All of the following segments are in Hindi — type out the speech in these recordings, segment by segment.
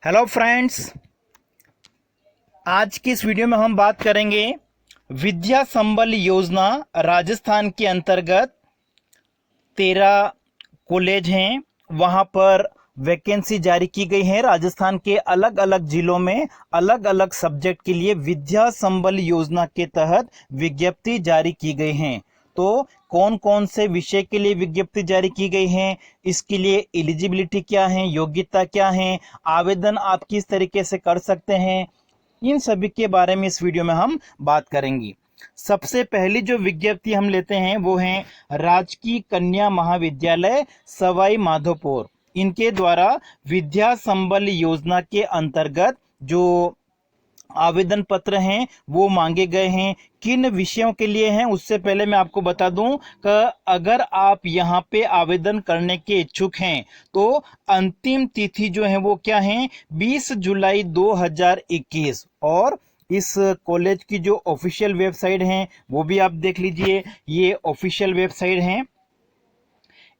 हेलो फ्रेंड्स, आज की इस वीडियो में हम बात करेंगे विद्या संबल योजना। राजस्थान के अंतर्गत 13 कॉलेज हैं, वहां पर वैकेंसी जारी की गई है। राजस्थान के अलग अलग जिलों में अलग अलग सब्जेक्ट के लिए विद्या संबल योजना के तहत विज्ञप्ति जारी की गई हैं। तो कौन कौन से विषय के लिए विज्ञप्ति जारी की गई है, इसके लिए एलिजिबिलिटी क्या है, योग्यता क्या है, आवेदन आप किस तरीके से कर सकते हैं, इन सभी के बारे में इस वीडियो में हम बात करेंगे। सबसे पहली जो विज्ञप्ति हम लेते हैं वो है राजकीय कन्या महाविद्यालय सवाई माधोपुर। इनके द्वारा विद्या संबल योजना के अंतर्गत जो आवेदन पत्र हैं वो मांगे गए हैं। किन विषयों के लिए हैं उससे पहले मैं आपको बता दूं कि अगर आप यहां पे आवेदन करने के इच्छुक हैं तो अंतिम तिथि जो है वो क्या है, 20 जुलाई 2021। और इस कॉलेज की जो ऑफिशियल वेबसाइट है वो भी आप देख लीजिए, ये ऑफिशियल वेबसाइट है।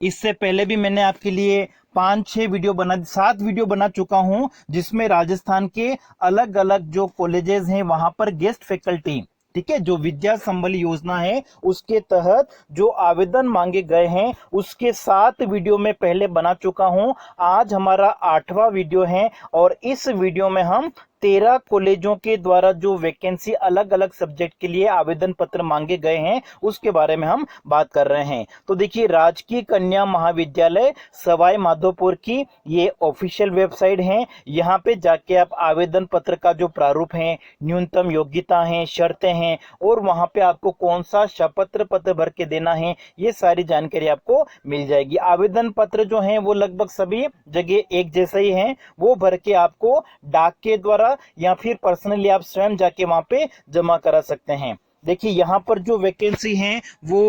इससे पहले भी मैंने आपके लिए 7 वीडियो बना चुका हूं, जिसमें राजस्थान के अलग अलग जो कॉलेजेस हैं वहां पर गेस्ट फैकल्टी, ठीक है, जो विद्या संबल योजना है उसके तहत जो आवेदन मांगे गए हैं उसके 7 वीडियो में पहले बना चुका हूं। आज हमारा 8वां वीडियो है और इस वीडियो में हम 13 कॉलेजों के द्वारा जो वैकेंसी अलग अलग सब्जेक्ट के लिए आवेदन पत्र मांगे गए हैं उसके बारे में हम बात कर रहे हैं। तो देखिए, राजकीय कन्या महाविद्यालय सवाई माधोपुर की ये ऑफिशियल वेबसाइट है। यहाँ पे जाके आप आवेदन पत्र का जो प्रारूप है, न्यूनतम योग्यता है, शर्तें हैं और वहां पे आपको कौन सा शपथ पत्र भर के देना है, ये सारी जानकारी आपको मिल जाएगी। आवेदन पत्र जो है वो लगभग सभी जगह एक जैसा ही है, वो भर के आपको डाक के द्वारा या फिर पर्सनली आप स्वयं जाके वहां पे जमा करा सकते हैं। देखिए, यहाँ पर जो वैकेंसी है वो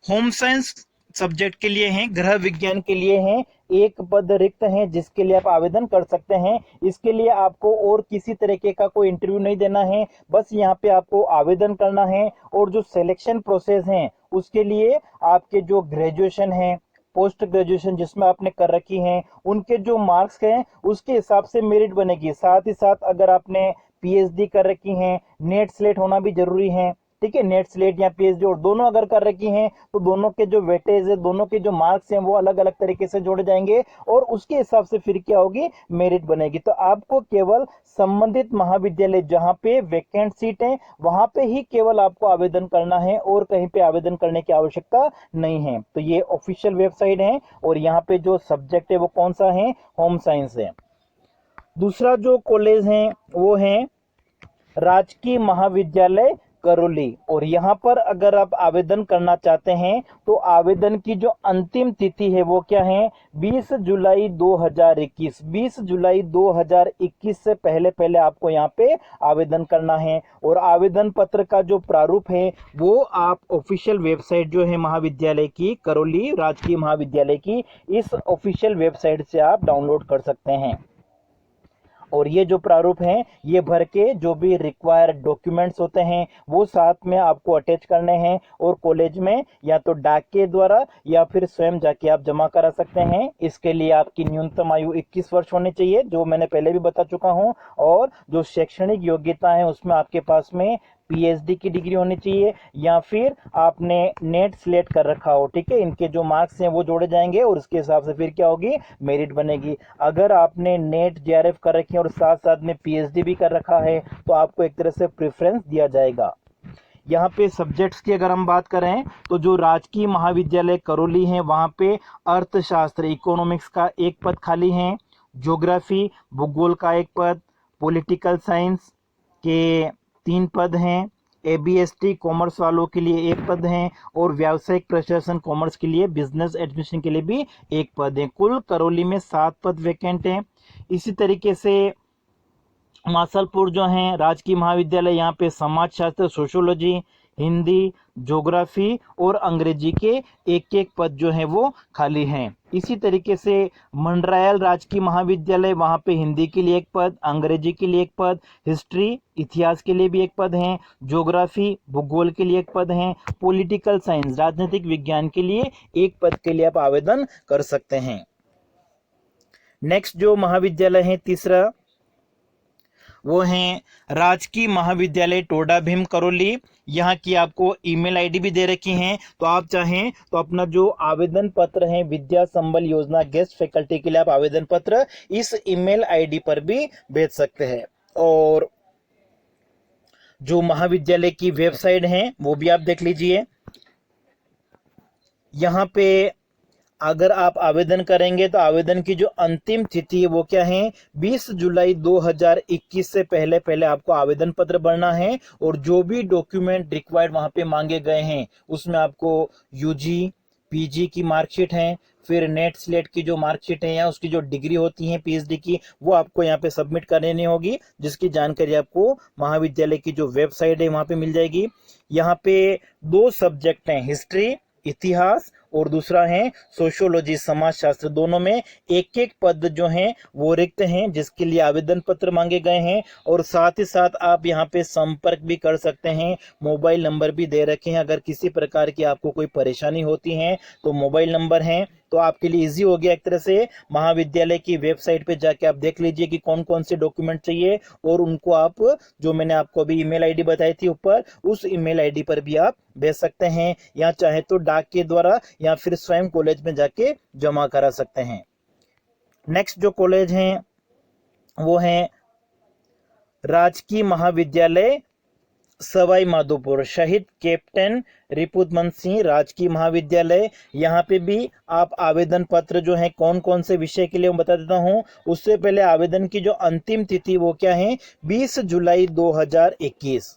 होम साइंस सब्जेक्ट के लिए है, गृह विज्ञान के लिए है। एक पद रिक्त है जिसके लिए आप आवेदन कर सकते हैं। इसके लिए आपको और किसी तरीके का कोई इंटरव्यू नहीं देना है, बस यहाँ पे आपको आवेदन करना है। और जो सिलेक्शन प्रोसेस है उसके लिए आपके जो ग्रेजुएशन है, पोस्ट ग्रेजुएशन जिसमें आपने कर रखी हैं, उनके जो मार्क्स हैं उसके हिसाब से मेरिट बनेगी। साथ ही साथ अगर आपने पीएचडी कर रखी हैं, नेट स्लेट होना भी जरूरी है, ठीक है, नेट स्लेट या पीएचडी और दोनों अगर कर रखी हैं तो दोनों के जो वेटेज है, दोनों के जो मार्क्स हैं वो अलग अलग तरीके से जोड़े जाएंगे और उसके हिसाब से फिर क्या होगी, मेरिट बनेगी। तो आपको केवल संबंधित महाविद्यालय जहां पे वैकेंट सीट है वहां पे ही केवल आपको आवेदन करना है और कहीं पे आवेदन करने की आवश्यकता नहीं है। तो ये ऑफिशियल वेबसाइट है और यहाँ पे जो सब्जेक्ट है वो कौन सा है, होम साइंस है। दूसरा जो कॉलेज है वो है राजकीय महाविद्यालय करौली। और यहाँ पर अगर आप आवेदन करना चाहते हैं तो आवेदन की जो अंतिम तिथि है वो क्या है, 20 जुलाई 2021। 20 जुलाई 2021 से पहले पहले आपको यहाँ पे आवेदन करना है। और आवेदन पत्र का जो प्रारूप है वो आप ऑफिशियल वेबसाइट जो है महाविद्यालय की, करौली राजकीय महाविद्यालय की, इस ऑफिशियल वेबसाइट से आप डाउनलोड कर सकते हैं। और ये जो प्रारूप हैं ये भर के जो भी रिक्वायर्ड डॉक्यूमेंट्स होते हैं वो साथ में आपको अटैच करने हैं और कॉलेज में या तो डाक के द्वारा या फिर स्वयं जाके आप जमा करा सकते हैं। इसके लिए आपकी न्यूनतम आयु 21 वर्ष होनी चाहिए, जो मैंने पहले भी बता चुका हूं। और जो शैक्षणिक योग्यता है उसमें आपके पास में पीएचडी की डिग्री होनी चाहिए या फिर आपने नेट स्लेट कर रखा हो, ठीक है। इनके जो मार्क्स हैं वो जोड़े जाएंगे और उसके हिसाब से फिर क्या होगी, मेरिट बनेगी। अगर आपने नेट जेआरएफ कर रखी है और साथ साथ में पीएचडी भी कर रखा है तो आपको एक तरह से प्रेफरेंस दिया जाएगा। यहाँ पे सब्जेक्ट्स की अगर हम बात करें तो जो राजकीय महाविद्यालय करौली है वहाँ पे अर्थशास्त्र इकोनॉमिक्स का एक पद खाली है, ज्योग्राफी भूगोल का एक पद, पॉलिटिकल साइंस के 3 पद हैं, एबीएसटी कॉमर्स वालों के लिए 1 पद हैं और व्यावसायिक प्रशासन कॉमर्स के लिए, बिजनेस एडमिनिस्ट्रेशन के लिए भी 1 पद है। कुल करौली में 7 पद वैकेंट हैं। इसी तरीके से मासलपुर जो है राजकीय महाविद्यालय, यहाँ पे समाजशास्त्र, सोशियोलॉजी, हिंदी, ज्योग्राफी और अंग्रेजी के एक एक पद जो है वो खाली हैं। इसी तरीके से मंडरायल राजकीय महाविद्यालय, वहाँ पे हिंदी के लिए 1 पद, अंग्रेजी के लिए 1 पद, हिस्ट्री इतिहास के लिए भी 1 पद है, ज्योग्राफी भूगोल के लिए 1 पद है, पॉलिटिकल साइंस राजनीतिक विज्ञान के लिए 1 पद के लिए आप आवेदन कर सकते हैं। नेक्स्ट जो महाविद्यालय है तीसरा, वो हैं राजकीय महाविद्यालय टोडा भीम करौली। यहाँ की आपको ईमेल आईडी भी दे रखी हैं, तो आप चाहें तो अपना जो आवेदन पत्र है विद्या संबल योजना गेस्ट फैकल्टी के लिए आप आवेदन पत्र इस ईमेल आईडी पर भी भेज सकते हैं। और जो महाविद्यालय की वेबसाइट है वो भी आप देख लीजिए। यहाँ पे अगर आप आवेदन करेंगे तो आवेदन की जो अंतिम तिथि है वो क्या है, 20 जुलाई 2021 से पहले पहले आपको आवेदन पत्र भरना है। और जो भी डॉक्यूमेंट रिक्वायर्ड वहां पे मांगे गए हैं उसमें आपको यूजी पीजी की मार्कशीट है, फिर नेट स्लेट की जो मार्कशीट है या उसकी जो डिग्री होती है पीएचडी की, वो आपको यहाँ पे सबमिट करनी होगी, जिसकी जानकारी आपको महाविद्यालय की जो वेबसाइट है वहां पे मिल जाएगी। यहाँ पे 2 सब्जेक्ट हैं, हिस्ट्री इतिहास और दूसरा है सोशियोलॉजी समाजशास्त्र। दोनों में एक एक पद जो हैं वो रिक्त हैं, जिसके लिए आवेदन पत्र मांगे गए हैं। और साथ ही साथ आप यहाँ पे संपर्क भी कर सकते हैं, मोबाइल नंबर भी दे रखे हैं। अगर किसी प्रकार की आपको कोई परेशानी होती है तो मोबाइल नंबर है, तो आपके लिए इजी हो गया एक तरह से। महाविद्यालय की वेबसाइट पे जाके आप देख लीजिए कि कौन कौन से डॉक्यूमेंट चाहिए और उनको आप जो मैंने आपको अभी ईमेल आईडी बताई थी ऊपर, उस ईमेल आईडी पर भी आप भेज सकते हैं, या चाहे तो डाक के द्वारा या फिर स्वयं कॉलेज में जाके जमा करा सकते हैं। नेक्स्ट जो कॉलेज हैं वो है राजकीय महाविद्यालय सवाई माधोपुर, शहीद कैप्टन रिपुदमन सिंह राजकीय महाविद्यालय। यहाँ पे भी आप आवेदन पत्र जो है कौन कौन से विषय के लिए मैं बता देता हूँ। उससे पहले आवेदन की जो अंतिम तिथि वो क्या है, 20 जुलाई 2021।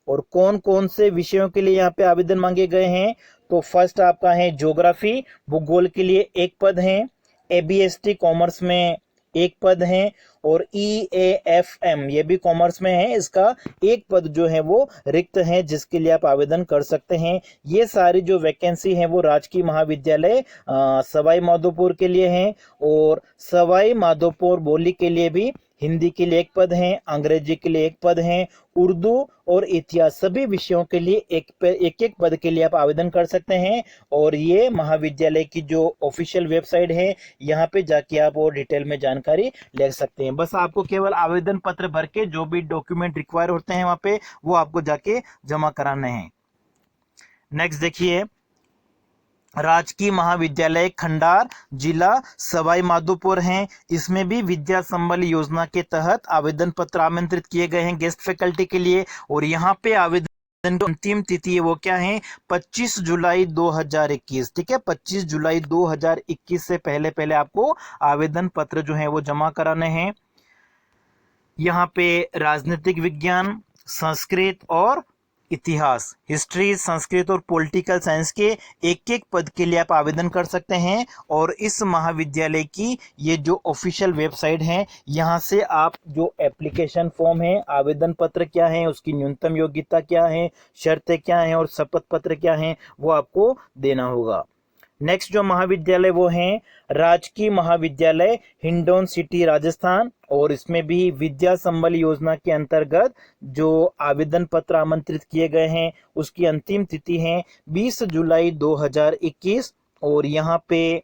और कौन कौन से विषयों के लिए यहाँ पे आवेदन मांगे गए हैं, तो फर्स्ट आपका है ज्योग्राफी, भूगोल के लिए 1 पद है, एबीएसटी कॉमर्स में 1 पद है, और EAFM ये भी कॉमर्स में है, इसका 1 पद जो है वो रिक्त है, जिसके लिए आप आवेदन कर सकते हैं। ये सारी जो वैकेंसी है वो राजकीय महाविद्यालय सवाई माधोपुर के लिए है। और सवाई माधोपुर बोली के लिए भी हिंदी के लिए 1 पद है, अंग्रेजी के लिए 1 पद है, उर्दू और इतिहास सभी विषयों के लिए एक पद के लिए आप आवेदन कर सकते हैं। और ये महाविद्यालय की जो ऑफिशियल वेबसाइट है यहाँ पे जाके आप और डिटेल में जानकारी ले सकते हैं। बस आपको केवल आवेदन पत्र भर के जो भी डॉक्यूमेंट रिक्वायर होते हैं वहां पे वो आपको जाके जमा कराने हैं। नेक्स्ट देखिए, राजकीय महाविद्यालय खंडार जिला सवाई माधोपुर हैं। इसमें भी विद्या संबल योजना के तहत आवेदन पत्र आमंत्रित किए गए हैं गेस्ट फैकल्टी के लिए। और यहाँ पे आवेदन की अंतिम तिथि है वो क्या है, 25 जुलाई 2021। ठीक है, 25 जुलाई 2021 से पहले पहले आपको आवेदन पत्र जो है वो जमा कराने हैं। यहाँ पे राजनीतिक विज्ञान, संस्कृत और इतिहास, हिस्ट्री, संस्कृत और पॉलिटिकल साइंस के एक पद के लिए आप आवेदन कर सकते हैं। और इस महाविद्यालय की ये जो ऑफिशियल वेबसाइट है यहाँ से आप जो एप्लीकेशन फॉर्म है, आवेदन पत्र क्या है, उसकी न्यूनतम योग्यता क्या है, शर्तें क्या हैं और शपथ पत्र क्या है, वो आपको देना होगा। नेक्स्ट जो महाविद्यालय वो है राजकीय महाविद्यालय हिंडौन सिटी राजस्थान। और इसमें भी विद्या संबल योजना के अंतर्गत जो आवेदन पत्र आमंत्रित किए गए हैं उसकी अंतिम तिथि है 20 जुलाई 2021। और यहाँ पे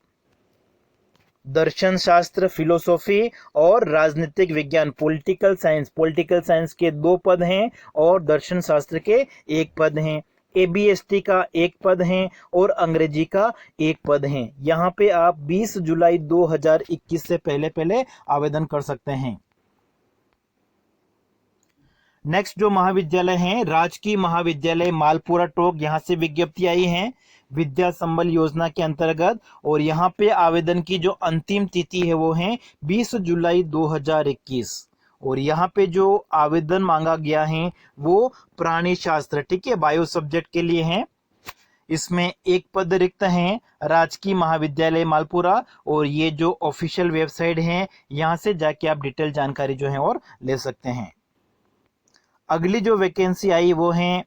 दर्शन शास्त्र, फिलोसॉफी और राजनीतिक विज्ञान, पॉलिटिकल साइंस के 2 पद हैं और दर्शन शास्त्र के 1 पद हैं। एबीएसटी का 1 पद है और अंग्रेजी का 1 पद है। यहाँ पे आप 20 जुलाई 2021 से पहले पहले आवेदन कर सकते हैं। नेक्स्ट जो महाविद्यालय है राजकीय महाविद्यालय मालपुरा टोक, यहाँ से विज्ञप्ति आई है विद्या संबल योजना के अंतर्गत। और यहाँ पे आवेदन की जो अंतिम तिथि है वो है 20 जुलाई 2021। और यहाँ पे जो आवेदन मांगा गया है वो प्राणी शास्त्र, ठीक है, बायो सब्जेक्ट के लिए है। इसमें 1 पद रिक्त है राजकीय महाविद्यालय मालपुरा। और ये जो ऑफिशियल वेबसाइट है यहाँ से जाके आप डिटेल जानकारी जो है और ले सकते हैं। अगली जो वैकेंसी आई वो है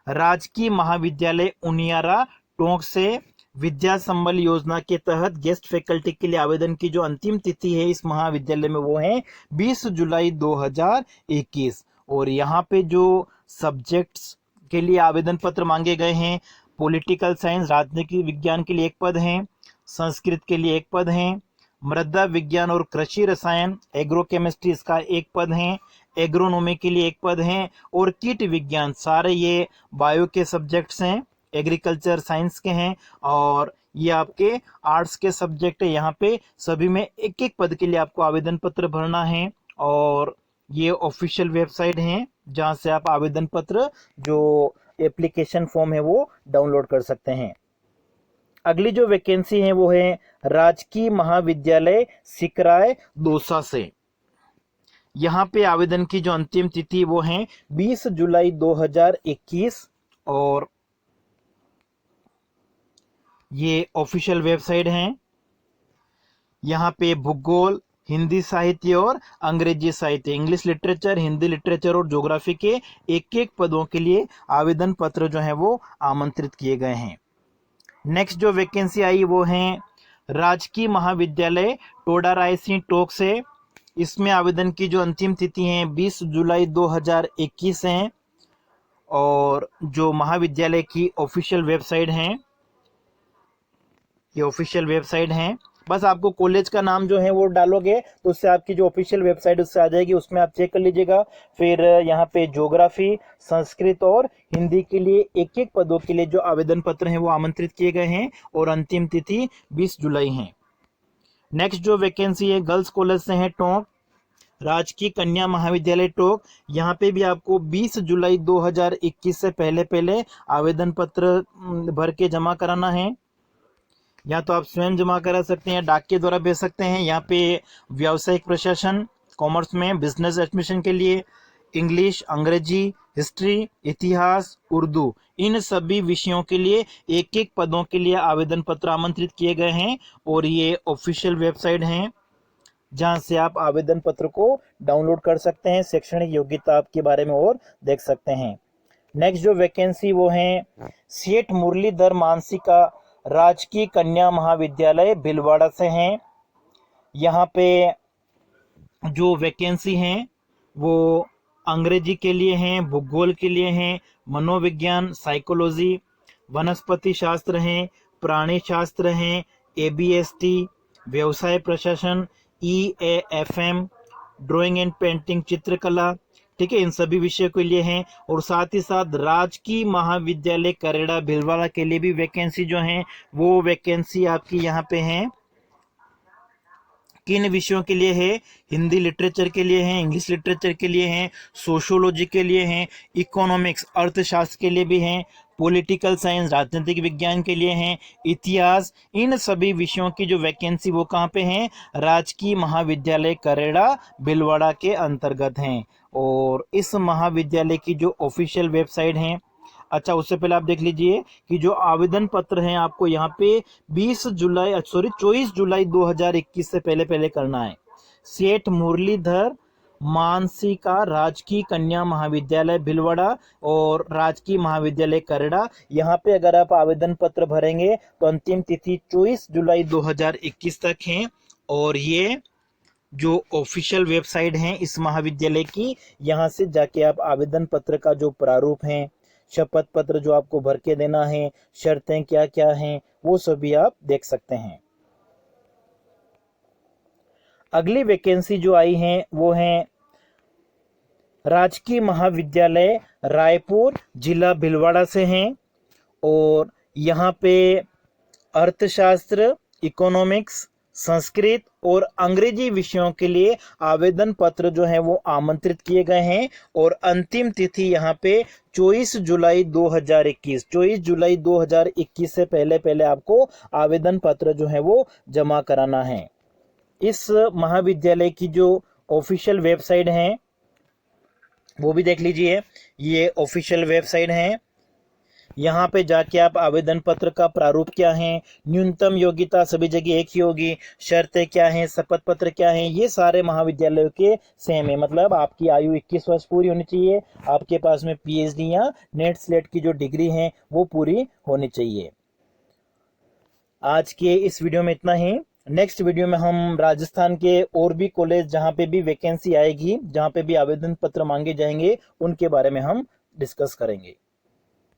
राजकीय महाविद्यालय उनियारा टोंक से विद्या संबल योजना के तहत गेस्ट फैकल्टी के लिए आवेदन की जो अंतिम तिथि है इस महाविद्यालय में वो है 20 जुलाई 2021। और यहाँ पे जो सब्जेक्ट्स के लिए आवेदन पत्र मांगे गए हैं, पॉलिटिकल साइंस राजनीतिक विज्ञान के लिए 1 पद है, संस्कृत के लिए 1 पद है, मृदा विज्ञान और कृषि रसायन एग्रो केमिस्ट्री इसका 1 पद है, एग्रोनॉमी के लिए एक पद है, और कीट विज्ञान, सारे ये बायो के सब्जेक्ट्स हैं, एग्रीकल्चर साइंस के हैं, और ये आपके आर्ट्स के सब्जेक्ट है। यहाँ पे सभी में एक एक पद के लिए आपको आवेदन पत्र भरना है, और ये ऑफिशियल वेबसाइट है जहाँ से आप आवेदन पत्र जो एप्लीकेशन फॉर्म है वो डाउनलोड कर सकते हैं। अगली जो वैकेंसी है वो है राजकीय महाविद्यालय सिकराय दौसा से। यहाँ पे आवेदन की जो अंतिम तिथि वो है 20 जुलाई 2021, और ये ऑफिशियल वेबसाइट है। यहाँ पे भूगोल, हिंदी साहित्य और अंग्रेजी साहित्य, इंग्लिश लिटरेचर, हिंदी लिटरेचर और ज्योग्राफी के एक एक पदों के लिए आवेदन पत्र जो है वो आमंत्रित किए गए हैं। नेक्स्ट जो वैकेंसी आई वो है राजकीय महाविद्यालय टोडा रायसिंह टोक से। इसमें आवेदन की जो अंतिम तिथि है 20 जुलाई 2021 है, और जो महाविद्यालय की ऑफिशियल वेबसाइट है, ये ऑफिशियल वेबसाइट है। बस आपको कॉलेज का नाम जो है वो डालोगे तो उससे आपकी जो ऑफिशियल वेबसाइट उससे आ जाएगी, उसमें आप चेक कर लीजिएगा। फिर यहाँ पे ज्योग्राफी, संस्कृत और हिंदी के लिए एक एक पदों के लिए जो आवेदन पत्र हैं वो आमंत्रित किए गए हैं, और अंतिम तिथि 20 जुलाई है। नेक्स्ट जो वैकेंसी है गर्ल्स कॉलेज से है टोंक, राजकीय कन्या महाविद्यालय टोंक। यहाँ पे भी आपको 20 जुलाई 2021 से पहले आवेदन पत्र भर के जमा कराना है। या तो आप स्वयं जमा करा सकते हैं, डाक के द्वारा भेज सकते हैं। यहाँ पे व्यावसायिक प्रशासन, कॉमर्स में बिजनेस एडमिशन के लिए इंग्लिश, अंग्रेजी, हिस्ट्री, इतिहास, उर्दू, इन सभी विषयों के लिए एक एक पदों के लिए आवेदन पत्र आमंत्रित किए गए हैं, और ये ऑफिशियल वेबसाइट है जहां से आप आवेदन पत्र को डाउनलोड कर सकते हैं, शैक्षणिक योग्यता आपके बारे में और देख सकते हैं। नेक्स्ट जो वैकेंसी वो है सेठ मुरलीधर मानसिका राजकीय कन्या महाविद्यालय भीलवाड़ा से हैं। यहाँ पे जो वैकेंसी हैं वो अंग्रेजी के लिए हैं, भूगोल के लिए हैं, मनोविज्ञान, साइकोलॉजी, वनस्पति शास्त्र हैं, प्राणी शास्त्र हैं, ABST, व्यवसाय प्रशासन, EAFM, ड्राइंग एंड पेंटिंग, चित्रकला, ठीक है, इन सभी विषयों के लिए हैं। और साथ ही साथ राजकीय महाविद्यालय करेड़ा भीलवाड़ा के लिए भी वैकेंसी जो है वो वैकेंसी आपकी यहाँ पे है। किन विषयों के लिए है? हिंदी लिटरेचर के लिए है, इंग्लिश लिटरेचर के लिए है, सोशियोलॉजी के लिए है, इकोनॉमिक्स अर्थशास्त्र के लिए भी है, पॉलिटिकल साइंस राजनीतिक विज्ञान के लिए हैं, इतिहास, इन सभी विषयों की जो वैकेंसी वो कहाँ पे हैं? राजकीय महाविद्यालय करेड़ा भीलवाड़ा के अंतर्गत हैं। और इस महाविद्यालय की जो ऑफिशियल वेबसाइट है, अच्छा उससे पहले आप देख लीजिए कि जो आवेदन पत्र हैं आपको यहाँ पे 24 जुलाई 2021 से पहले करना है। सेठ मुरलीधर मानसिका राजकीय कन्या महाविद्यालय भीलवाड़ा और राजकीय महाविद्यालय करेड़ा, यहाँ पे अगर आप आवेदन पत्र भरेंगे तो अंतिम तिथि 24 जुलाई 2021 तक है। और ये जो ऑफिशियल वेबसाइट है इस महाविद्यालय की, यहाँ से जाके आप आवेदन पत्र का जो प्रारूप है, शपथ पत्र जो आपको भर के देना है, शर्तें क्या क्या हैं, वो सभी आप देख सकते हैं। अगली वैकेंसी जो आई है वो है राजकीय महाविद्यालय रायपुर जिला भीलवाड़ा से हैं। और यहाँ पे अर्थशास्त्र, इकोनॉमिक्स, संस्कृत और अंग्रेजी विषयों के लिए आवेदन पत्र जो है वो आमंत्रित किए गए हैं। और अंतिम तिथि यहाँ पे 24 जुलाई 2021 से पहले आपको आवेदन पत्र जो है वो जमा कराना है। इस महाविद्यालय की जो ऑफिशियल वेबसाइट है वो भी देख लीजिए, ये ऑफिशियल वेबसाइट है। यहाँ पे जाके आप आवेदन पत्र का प्रारूप क्या है, न्यूनतम योग्यता सभी जगह एक ही होगी, शर्तें क्या हैं, शपथ पत्र क्या है, ये सारे महाविद्यालयों के सेम है। मतलब आपकी आयु 21 वर्ष पूरी होनी चाहिए, आपके पास में PhD या नेट स्लेट की जो डिग्री है वो पूरी होनी चाहिए। आज के इस वीडियो में इतना ही। नेक्स्ट वीडियो में हम राजस्थान के और भी कॉलेज जहाँ पे भी वैकेंसी आएगी, जहाँ पे भी आवेदन पत्र मांगे जाएंगे, उनके बारे में हम डिस्कस करेंगे।